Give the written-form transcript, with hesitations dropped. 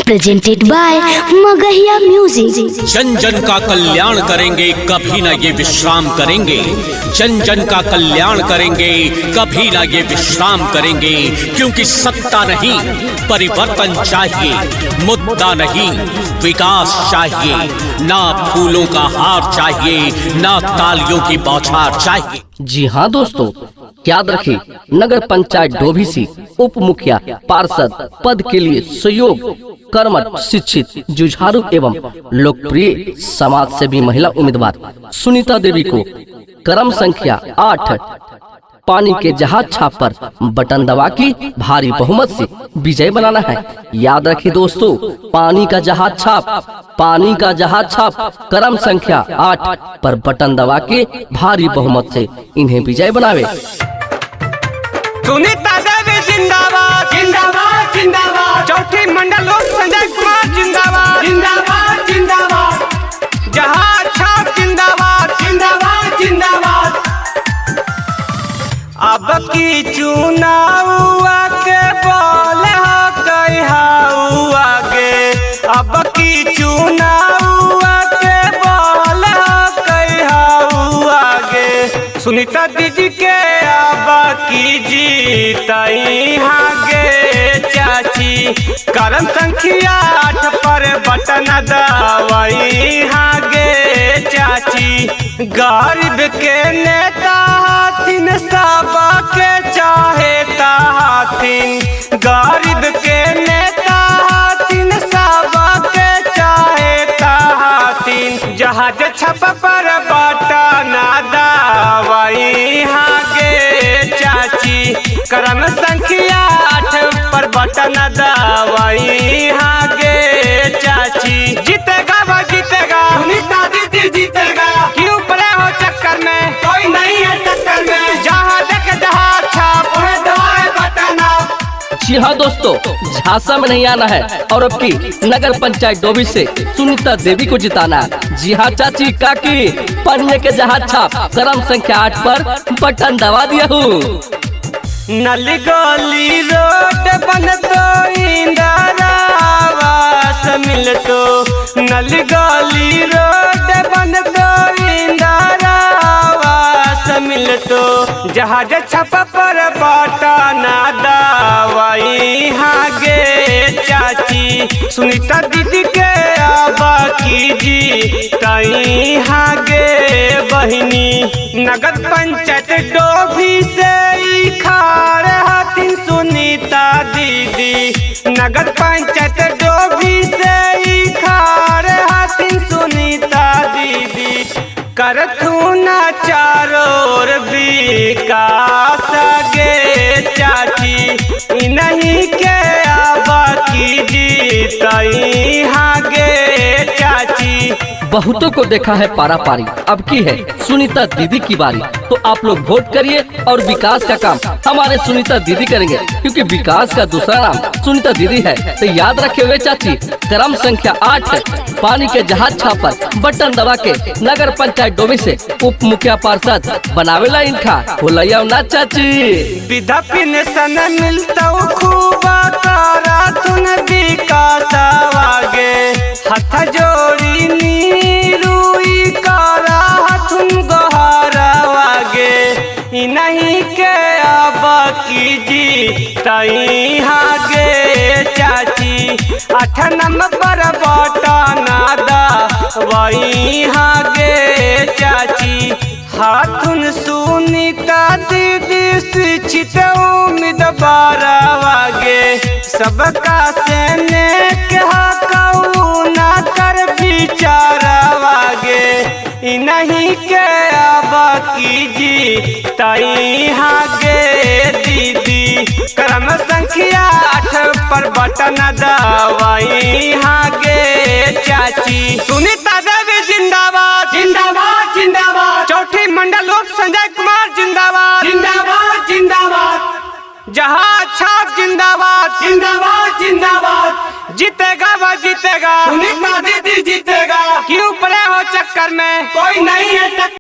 Presented by Magahiya music. जन जन का कल्याण करेंगे, कभी ना ये विश्राम करेंगे। जन जन का कल्याण करेंगे, कभी ना ये विश्राम करेंगे। क्योंकि सत्ता नहीं, परिवर्तन चाहिए। मुद्दा नहीं, विकास चाहिए। ना फूलों का हार चाहिए, ना तालियों की बौछार चाहिए। जी हाँ दोस्तों, याद रखें, नगर पंचायत डोभी उप मुखिया पार्षद पद के लिए सहयोग कर्मठ, शिक्षित, जुझारू एवं लोकप्रिय समाज सेवी महिला उम्मीदवार सुनीता देवी को क्रम संख्या 8 पानी के जहाज छाप पर बटन दबा की भारी बहुमत से विजय बनाना है। याद रखिए दोस्तों, पानी का जहाज छाप क्रम संख्या 8 पर बटन दबा के भारी बहुमत से इन्हें विजय बनावे। सुनीता देवी जिंदाबाद जिंदाबाद जिंदाबाद। चौथी मंडल लोक संजय कुमार जिंदाबाद जिंदाबाद जिंदाबाद। जहाज छाप जिंदाबाद जिंदाबाद जिंदाबाद। अब की चुनाव के बोले हो गई आगे। अब की चुनाव के बोले हो गई आगे। सुनीता दीदी के अब की जीतई हागे चाची। क्रम संख्या 8 पर बटन दबाई हागे चाची। गरीब के नेता हाथिन, सबके चाहेता हाथिन। गरीब के नेता हाथिन, सबके चाहेता हाथिन। जहाज छप पर बटन दबाई हागे चाची। क्रम संख्या 8 पर बटन दबाई हागे चाची। जीतेगा वो जीतेगा, सुनीता दीदी जीतेगा। क्यों पड़े हो चक्कर में, कोई नहीं है टक्कर में। जहाँ देखे जहाँ छाप दबाए बटन। जी हाँ दोस्तों, झांसा में नहीं आना है और अब की नगर पंचायत डोभी से सुनीता देवी को जिताना है। जी हाँ चाची काकी, पढ़ने के जहाज छाप क्रम संख्या 8 पर बटन दबा दिया हूँ। नल गली रोड बन तो इंदिरा आवास मिल तो। नल गली रोड बन तो इंदिरा आवास मिल तो। जहाज छप पर बटन दबाई हागे चाची। सुनीता दीदी के अब की जीतई हागे बहिनी। नगर पंचायत डोभी से खाड़ हाथिन सुनीता दीदी। नगर पंचायत डोभी से खाड़ हाथिन सुनीता दीदी। करथुना चारों ओर विकास गे चाची। नहीं के अब की जीतई हागे चाची। बहुतों को देखा है पारा पारी, अब की है सुनीता दीदी की बारी। तो आप लोग वोट करिए और विकास का काम हमारे सुनीता दीदी करेंगे, क्योंकि विकास का दूसरा नाम सुनीता दीदी है। तो याद रखे हुए चाची, क्रम संख्या 8 पानी के जहाज छाप पर बटन दबा के नगर पंचायत डोभी से उप मुखिया पार्षद बनावेला इनका भूलिया ना चाची। विधा पेंशन मिलता खूब तारा तुन विकास आगे। हाथ जोड़ी नीरुई कारा हाथुन गोहारावागे। नहीं के अब की जीतई हागे चाची। 8 नंबर बटन दबाई हागे चाची। हाथुन सुनीता दीदी शिक्षित उम्मीदवार आगे। सबका से नेक ना कर विचार आगे। नहीं के अब की जीतई हागे दीदी। क्रम संख्या 8 पर बटन दबाई हागे चाची। सुनीता देवी जिंदाबाद जिंदाबाद जिंदाबाद। चौथी मंडल लोक संजय कुमार जिंदाबाद जिंदाबाद जिंदाबाद। जहाज छाप जिंदाबाद जिंदाबाद जिंदाबाद। जीतेगा वो जीतेगा, सुनीता दीदी जीतेगा। क्यों पड़े हो चक्कर में, कोई नहीं है टक्कर।